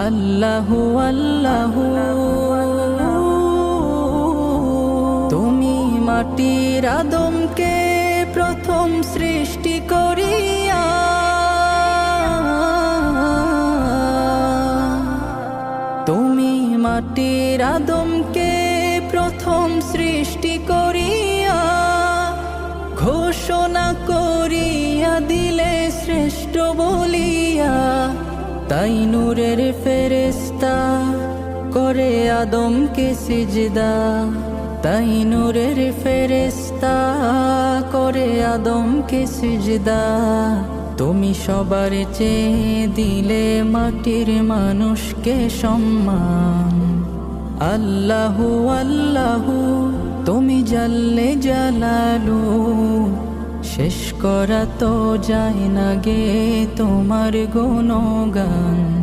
আল্লাহু আল্লাহু তুমি মাটির আদমকে প্রথম সৃষ্টি করিয়া তুমি মাটির আদমকে প্রথম সৃষ্টি করিয়া ঘোষণা করিয়া দিলে শ্রেষ্ঠ বলিয়া, তাই নূরের ফেরেশতা করে আদমকে সিজদা, তাই নূরের ফেরেশতা করে আদমকে সিজদা। তুমি সবার চেয়ে দিলে মাটির মানুষকে সম্মান। আল্লাহু আল্লাহু তুমি জাল্লে জালালু, শেষ করা তো যায় না গে তোমার গুণগান।